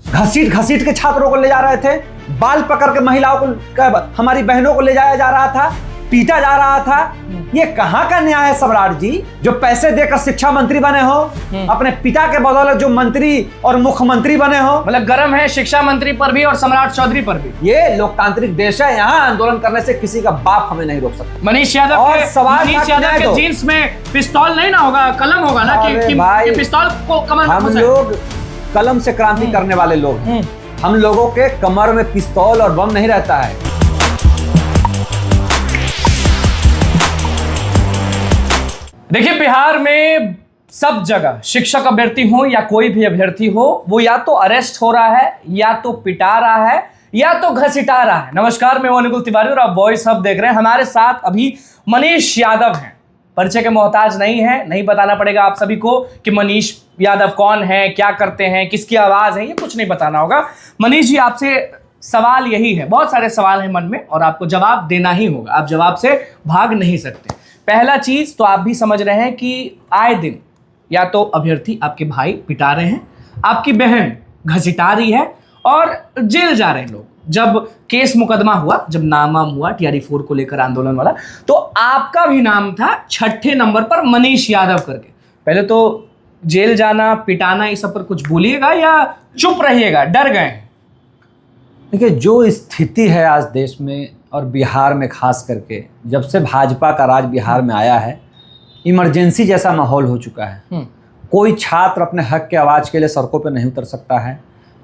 घसीट घसीट के छात्रों को ले जा रहे थे, बाल पकड़ के महिलाओं को, हमारी बहनों को ले जाया जा रहा था, पीटा जा रहा था। ये कहाँ का न्याय है सम्राट जी? जो पैसे देकर शिक्षा मंत्री बने हो, अपने पिता के बदौलत जो मंत्री और मुख्यमंत्री बने हो। मतलब गर्म है शिक्षा मंत्री पर भी और सम्राट चौधरी पर भी। ये लोकतांत्रिक देश है, यहाँ आंदोलन करने से किसी का बाप हमें नहीं रोक सकता। मनीष यादव और सवाल के जीन्स में पिस्तौल नहीं ना होगा, कलम होगा ना कि पिस्तौल को कमर में। हम लोग कलम से क्रांति करने वाले लोग हैं। हम लोगों के कमर में पिस्तौल और बम नहीं रहता है। देखिए, बिहार में सब जगह शिक्षक अभ्यर्थी हो या कोई भी अभ्यर्थी हो, वो या तो अरेस्ट हो रहा है, या तो पिटा रहा है, या तो घसीटा रहा है। नमस्कार, मैं अनुकूल तिवारी और आप वॉइस हब देख रहे हैं। हमारे साथ अभी मनीष यादव हैं। परिचय के मोहताज नहीं है, नहीं बताना पड़ेगा आप सभी को कि मनीष यादव कौन है, क्या करते हैं, किसकी आवाज है, ये कुछ नहीं बताना होगा। मनीष जी, आपसे सवाल यही है, बहुत सारे सवाल हैं मन में और आपको जवाब देना ही होगा। आप जवाब से भाग नहीं सकते। पहला चीज तो आप भी समझ रहे हैं कि आए दिन या तो अभ्यर्थी आपके भाई पिटा रहे हैं, आपकी बहन घसीटा रही है और जेल जा रहे हैं लोग। जब केस मुकदमा हुआ, जब नाम हुआ TRE 4 को लेकर आंदोलन वाला, तो आपका भी नाम था 6ठे नंबर पर मनीष यादव करके। पहले तो जेल जाना, पिटाना, इस सब पर कुछ बोलिएगा या चुप रहिएगा, डर गए? देखिए, जो स्थिति है आज देश में और बिहार में खास करके, जब से भाजपा का राज बिहार में आया है, इमरजेंसी जैसा माहौल हो चुका है। कोई छात्र अपने हक के आवाज़ के लिए सड़कों पर नहीं उतर सकता है,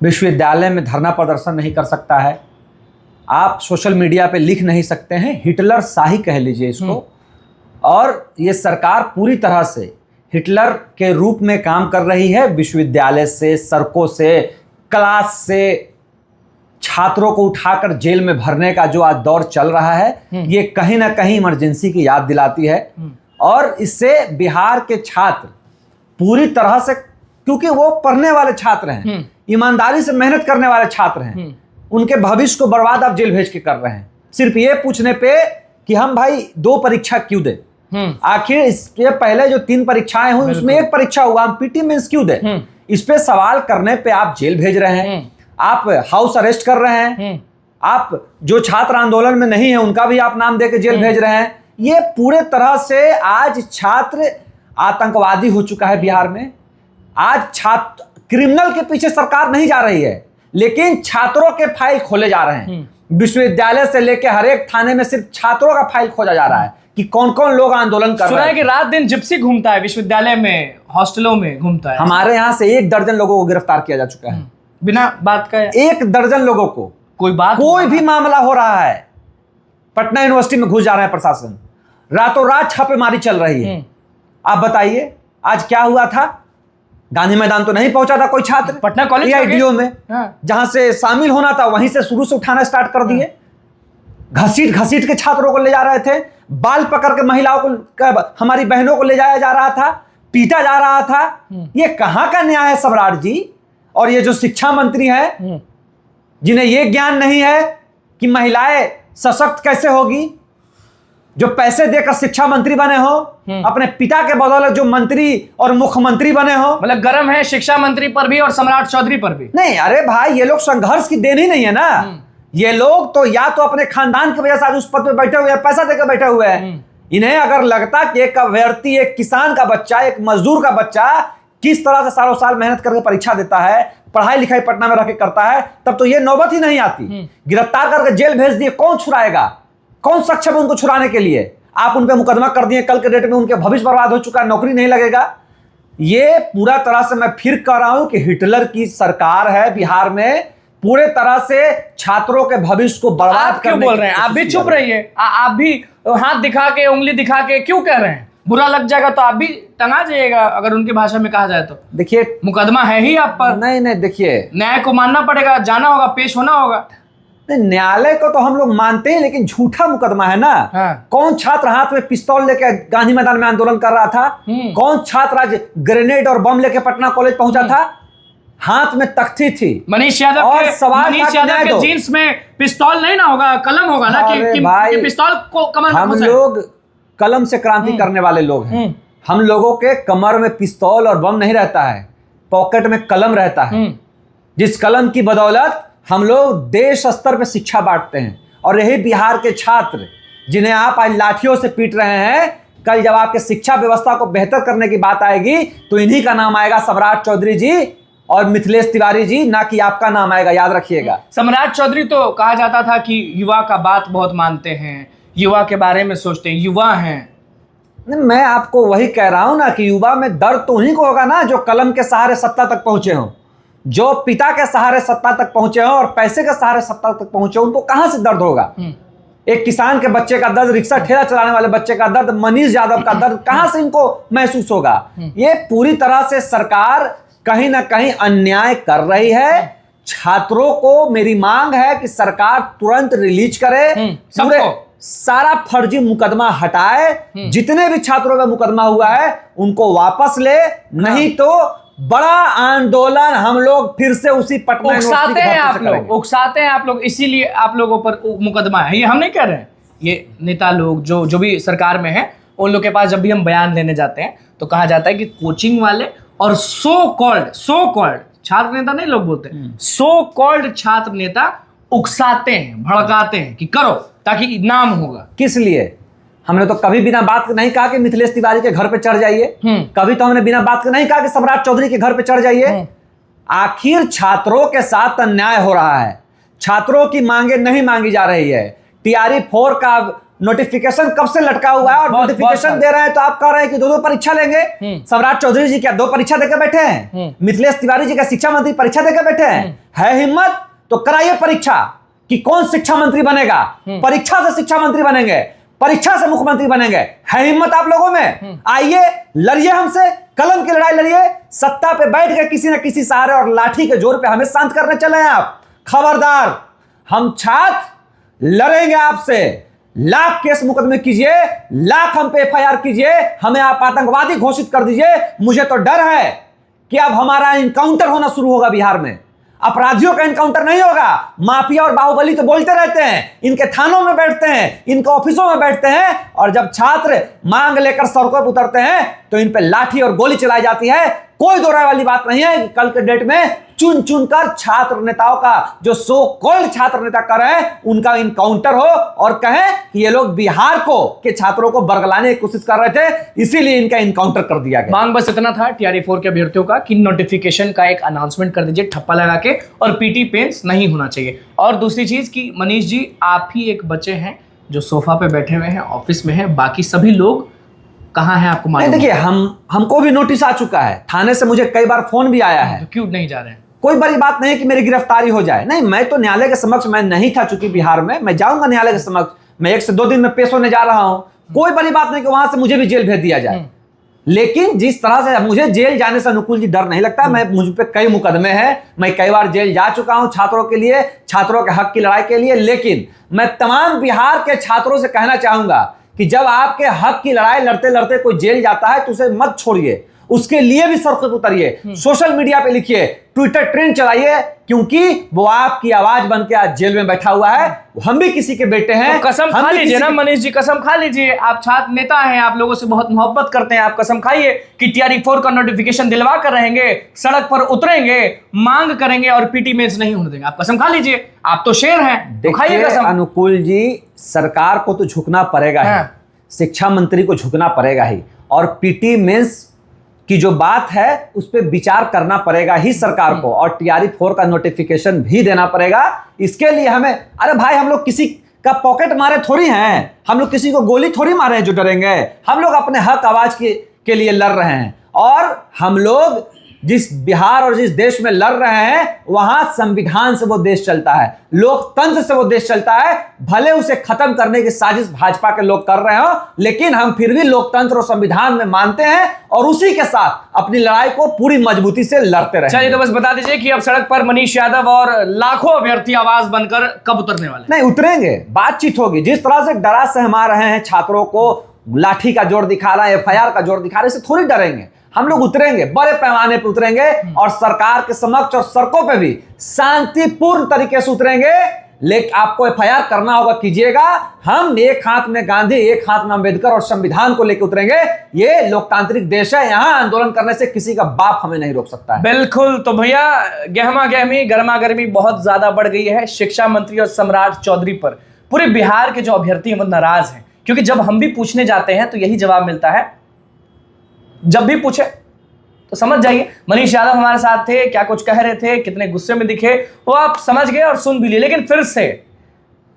विश्वविद्यालय में धरना प्रदर्शन नहीं कर सकता है, आप सोशल मीडिया पे लिख नहीं सकते हैं। हिटलर शाही कह लीजिए इसको। और ये सरकार पूरी तरह से हिटलर के रूप में काम कर रही है। विश्वविद्यालय से, सड़कों से, क्लास से छात्रों को उठाकर जेल में भरने का जो आज दौर चल रहा है, ये कहीं ना कहीं इमरजेंसी की याद दिलाती है। और इससे बिहार के छात्र पूरी तरह से, क्योंकि वो पढ़ने वाले छात्र हैं, ईमानदारी से मेहनत करने वाले छात्र हैं, उनके भविष्य को बर्बाद आप जेल भेज के कर रहे हैं, सिर्फ ये पूछने पे कि हम भाई 2 परीक्षा क्यों दें। आखिर इसके पहले जो 3 परीक्षाएं हुई, उसमें 1 परीक्षा हुआ, हम PT मेंस क्यों दें? इस पे सवाल करने पे आप जेल भेज रहे हैं, आप हाउस अरेस्ट कर रहे हैं, आप जो छात्र आंदोलन में नहीं है उनका भी आप नाम देकर जेल भेज रहे हैं। ये पूरे तरह से आज छात्र आतंकवादी हो चुका है बिहार में। आज छात्र क्रिमिनल के पीछे सरकार नहीं जा रही है, लेकिन छात्रों के फाइल खोले जा रहे हैं। विश्वविद्यालय से लेकर हर एक थाने में सिर्फ छात्रों का फाइल खोजा जा रहा है कि कौन कौन लोग आंदोलन कर रहे हैं। सुना है कि रात दिन जिप्सी घूमता है, विश्वविद्यालय में, हॉस्टलों में घूमता है। हमारे यहाँ से 1 दर्जन लोगों को गिरफ्तार किया जा चुका है, बिना बात का। 1 दर्जन लोगों को, कोई भी मामला हो रहा है, पटना यूनिवर्सिटी में घुस जा रहे हैं प्रशासन, रातों रात छापेमारी चल रही है। आप बताइए आज क्या हुआ था? गांधी मैदान तो नहीं पहुंचा था कोई छात्र, पटना कॉलेज AITO में जहां से शामिल होना था वहीं से शुरू से उठाना स्टार्ट कर दिए। घसीट घसीट के छात्रों को ले जा रहे थे, बाल पकड़ के महिलाओं को, हमारी बहनों को ले जाया जा रहा था, पीटा जा रहा था। ये कहाँ का न्याय है सम्राट जी? और ये जो शिक्षा मंत्री हैं, जिन्हें ये ज्ञान नहीं है कि महिलाएं सशक्त कैसे होगी, जो पैसे देकर शिक्षा मंत्री बने हो, अपने पिता के बदौलत जो मंत्री और मुख्यमंत्री बने हो। मतलब गर्म है शिक्षा मंत्री पर भी और सम्राट चौधरी पर भी। नहीं, अरे भाई, ये लोग संघर्ष की देन ही नहीं है ना। ये लोग तो या तो अपने खानदान की वजह से आज उस पद पे बैठे हुए हैं, पैसा देकर बैठे हुए हैं। इन्हें अगर लगता कि एक अभ्यर्थी, एक किसान का बच्चा, एक मजदूर का बच्चा किस तरह से सालों साल मेहनत करके परीक्षा देता है, पढ़ाई लिखाई पटना में रह के करता है, तब तो ये नौबत ही नहीं आती। गिरफ्तार करके जेल भेज दिए, कौन छुड़ाएगा? कौन सक्षम है उनको छुड़ाने के लिए? आप उन पे मुकदमा कर दिए, कल के डेट में उनके भविष्य बर्बाद हो चुका है, नौकरी नहीं लगेगा। ये पूरा तरह से मैं फिर कह रहा हूं कि हिटलर की सरकार है बिहार में, पूरे तरह से छात्रों के भविष्य को बर्बाद क्यों बोल रहे हैं? आप भी चुप रहिए। आप भी हाथ दिखा के, उंगली दिखा के क्यों कह रहे हैं? बुरा लग जाएगा तो आप भी टंगा जाइएगा, अगर उनकी भाषा में कहा जाए तो। देखिए, मुकदमा है ही आप पर। नहीं, देखिए, न्याय को मानना पड़ेगा, जाना होगा, पेश होना होगा। न्यायालय को तो हम लोग मानते हैं, लेकिन झूठा मुकदमा है ना। कौन छात्र हाथ में पिस्तौल लेके गांधी मैदान में आंदोलन कर रहा था? कौन छात्र आज ग्रेनेड और बम लेके पटना कॉलेज पहुंचा था? हाथ में तख्ती थी। मनीष यादव और सवाल के जीन्स में पिस्तौल नहीं ना होगा, कलम होगा ना कि पिस्तौल को कमर में। हम लोग कलम से क्रांति करने वाले लोग हैं। हम लोगों के कमर में पिस्तौल और बम नहीं रहता है, पॉकेट में कलम रहता है। जिस कलम की बदौलत हम लोग देश स्तर पर शिक्षा बांटते हैं। और यही बिहार के छात्र जिन्हें आप आज लाठियों से पीट रहे हैं, कल जब आपके शिक्षा व्यवस्था को बेहतर करने की बात आएगी तो इन्हीं का नाम आएगा, सम्राट चौधरी जी और मिथिलेश तिवारी जी, ना कि आपका नाम आएगा, याद रखिएगा। सम्राट चौधरी तो कहा जाता था कि युवा का बात बहुत मानते हैं, युवा के बारे में सोचते हैं, युवा हैं। मैं आपको वही कह रहा हूं ना कि युवा में दर्द तो उन्हीं को होगा ना जो कलम के सहारे सत्ता तक पहुंचे हों, जो पिता के सहारे सत्ता तक पहुंचे हों और पैसे के सहारे सत्ता तक पहुंचे हों, उनको कहां से दर्द होगा। एक किसान के बच्चे का दर्द, रिक्शा ठेला चलाने वाले बच्चे का दर्द, मनीष यादव का दर्द कहां से इनको महसूस होगा। ये पूरी तरह से सरकार कहीं ना कहीं अन्याय कर रही है। छात्रों को मेरी मांग है कि सरकार तुरंत रिलीज करे, पूरे सारा फर्जी मुकदमा हटाए, जितने भी छात्रों का मुकदमा हुआ है उनको वापस ले, नहीं तो बड़ा आंदोलन हम लोग फिर से उसी पटना उकसाते हैं आप लोग, इसीलिए आप लोगों पर मुकदमा है। ये हम नहीं कह रहे हैं, ये नेता लोग जो भी सरकार में है, उन लोग के पास जब भी हम बयान लेने जाते हैं तो कहा जाता है कि कोचिंग वाले और सो कॉल्ड छात्र नेता नहीं लोग बोलते, सो कॉल्ड छात्र नेता उकसाते हैं, भड़काते हैं कि करो ताकि नाम होगा। किस लिए? हमने तो कभी बिना बात के नहीं कहा कि मिथिलेश तिवारी के घर पे चढ़ जाइए, कभी तो हमने बिना बात के नहीं कहा कि सम्राट चौधरी के घर पे चढ़ जाइए। आखिर छात्रों के साथ अन्याय हो रहा है, छात्रों की मांगे नहीं मांगी जा रही है। टीआरई 4 का नोटिफिकेशन कब से लटका हुआ है और नोटिफिकेशन दे रहे हैं तो आप कह रहे हैं कि दो परीक्षा लेंगे। सम्राट चौधरी जी क्या 2 परीक्षा देकर बैठे हैं? मिथिलेश तिवारी जी का शिक्षा मंत्री परीक्षा देकर बैठे हैं? है हिम्मत तो कराइए परीक्षा कि कौन शिक्षा मंत्री बनेगा, परीक्षा से शिक्षा मंत्री बनेंगे, परीक्षा से मुख्यमंत्री बनेंगे। है हिम्मत आप लोगों में? आइए लड़िए हमसे, कलम की लड़ाई लड़िए। सत्ता पे बैठ के किसी न किसी सहारे और लाठी के जोर पे हमें शांत करने चले हैं आप। खबरदार, हम छात्र लड़ेंगे आपसे। लाख केस मुकदमे कीजिए, लाख हम पे एफआईआर कीजिए, हमें आप आतंकवादी घोषित कर दीजिए। मुझे तो डर है कि अब हमारा इनकाउंटर होना शुरू होगा बिहार में। अपराधियों का इनकाउंटर नहीं होगा। माफिया और बाहुबली तो बोलते रहते हैं, इनके थानों में बैठते हैं, इनके ऑफिसों में बैठते हैं, और जब छात्र मांग लेकर सड़कों पर उतरते हैं तो इन पे लाठी और गोली चलाई जाती है। कोई दो राय वाली बात नहीं है कि कल के डेट में चुन चुन कर छात्र नेताओं का, जो सो कॉल्ड छात्र नेता कर रहे हैं, उनका इनकाउंटर हो और कहें कि ये लोग बिहार को के छात्रों को बरगलाने की कोशिश कर रहे थे, इसीलिए इनका इनकाउंटर कर दिया गया। मांग बस इतना था टीआरई 4 के अभ्यर्थियों का कि नोटिफिकेशन का एक अनाउंसमेंट कर दीजिए ठप्पा लगा के, और पीटी पेंस नहीं होना चाहिए। और दूसरी चीज कि मनीष जी, आप ही एक बच्चे हैं जो सोफा पे बैठे हुए हैं, ऑफिस में हैं, बाकी सभी लोग कहाँ हैं आपको मालूम? देखिए, हमको भी नोटिस आ चुका है, थाने से मुझे कई बार फोन भी आया है। तो क्यों नहीं जा रहे हैं? कोई बड़ी बात नहीं कि मेरी गिरफ्तारी हो जाए, नहीं, मैं तो न्यायालय के समक्ष मैं नहीं था, चूंकि बिहार में मैं जाऊंगा न्यायालय के समक्ष, मैं 1 से 2 दिन में पेश होने जा रहा हूं। कोई बड़ी बात नहीं कि वहां से मुझे भी जेल भेज दिया जाए। लेकिन जिस तरह से मुझे जेल जाने से अनुकूल जी डर नहीं लगता। मुझ पे कई मुकदमे हैं, मैं कई बार जेल जा चुका हूं छात्रों के लिए, छात्रों के हक की लड़ाई के लिए। लेकिन मैं तमाम बिहार के छात्रों से कहना चाहूंगा कि जब आपके हक की लड़ाई लड़ते लड़ते कोई जेल जाता है तो उसे मत छोड़िए, उसके लिए भी सड़कों पर उतरिए, सोशल मीडिया पे लिखिए, ट्विटर ट्रेंड चलाइए, क्योंकि वो आपकी आवाज बन के आज जेल में बैठा हुआ है। हम भी किसी के बेटे हैं। तो कसम खा लीजिए ना मनीष जी, कसम खा लीजिए, आप छात्र नेता हैं, आप लोगों से बहुत मोहब्बत करते हैं, आप कसम खाइए कि टीआरई 4 का नोटिफिकेशन दिलवा कर रहेंगे, सड़क पर उतरेंगे, मांग करेंगे और पीटी मेंस नहीं होने देंगे। आप कसम खा लीजिए, आप तो शेर हैं, तो खाइए कसम। अनुकूल जी, सरकार को तो झुकना पड़ेगा ही, शिक्षा मंत्री को झुकना पड़ेगा ही, और पीटी मेंस की जो बात है उस पर विचार करना पड़ेगा ही सरकार को, और टीआरई 4 का नोटिफिकेशन भी देना पड़ेगा। इसके लिए हमें, अरे भाई, हम लोग किसी का पॉकेट मारे थोड़ी हैं, हम लोग किसी को गोली थोड़ी मारे हैं जो डरेंगे। हम लोग अपने हक आवाज के लिए लड़ रहे हैं, और हम लोग जिस बिहार और जिस देश में लड़ रहे हैं वहां संविधान से वो देश चलता है, लोकतंत्र से वो देश चलता है। भले उसे खत्म करने की साजिश भाजपा के लोग कर रहे हो, लेकिन हम फिर भी लोकतंत्र और संविधान में मानते हैं, और उसी के साथ अपनी लड़ाई को पूरी मजबूती से लड़ते रहे। चलिए, तो बस बता दीजिए कि अब सड़क पर मनीष यादव और लाखों अभ्यर्थी आवाज बनकर कब उतरने वाले? नहीं, उतरेंगे, बातचीत होगी। जिस तरह से डरा सहमा रहे हैं छात्रों को, लाठी का जोर दिखा रहा है, एफआईआर का जोर दिखा रहे हैं, इससे थोड़ी डरेंगे। हम लोग उतरेंगे, बड़े पैमाने पर उतरेंगे, और सरकार के समक्ष और सड़कों पे भी शांतिपूर्ण तरीके से उतरेंगे। लेकिन आपको एफआईआर करना होगा, कीजिएगा। हम एक हाथ में गांधी, एक हाथ में अंबेडकर और संविधान को लेकर उतरेंगे। ये लोकतांत्रिक देश है, यहां आंदोलन करने से किसी का बाप हमें नहीं रोक सकता है। बिल्कुल। तो भैया गहमा गहमी, गर्मा गर्मी बहुत ज्यादा बढ़ गई है शिक्षा मंत्री और सम्राट चौधरी पर। पूरे बिहार के जो अभ्यर्थी हैं वो नाराज हैं, क्योंकि जब हम भी पूछने जाते हैं तो यही जवाब मिलता है। जब भी पूछे तो समझ जाइए, मनीष यादव हमारे साथ थे, क्या कुछ कह रहे थे, कितने गुस्से में दिखे, वो आप समझ गए और सुन भी लिए। लेकिन फिर से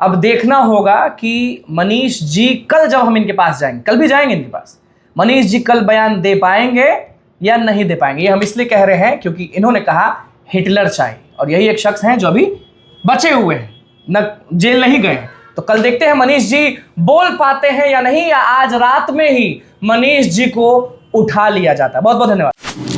अब देखना होगा कि मनीष जी कल जब हम इनके पास जाएंगे, कल भी जाएंगे इनके पास, मनीष जी कल बयान दे पाएंगे या नहीं दे पाएंगे। ये हम इसलिए कह रहे हैं क्योंकि इन्होंने कहा हिटलर चाहिए, और यही एक शख्स हैं जो अभी बचे हुए हैं, न जेल नहीं गए। तो कल देखते हैं मनीष जी बोल पाते हैं या नहीं, या आज रात में ही मनीष जी को उठा लिया जाता है। बहुत बहुत धन्यवाद।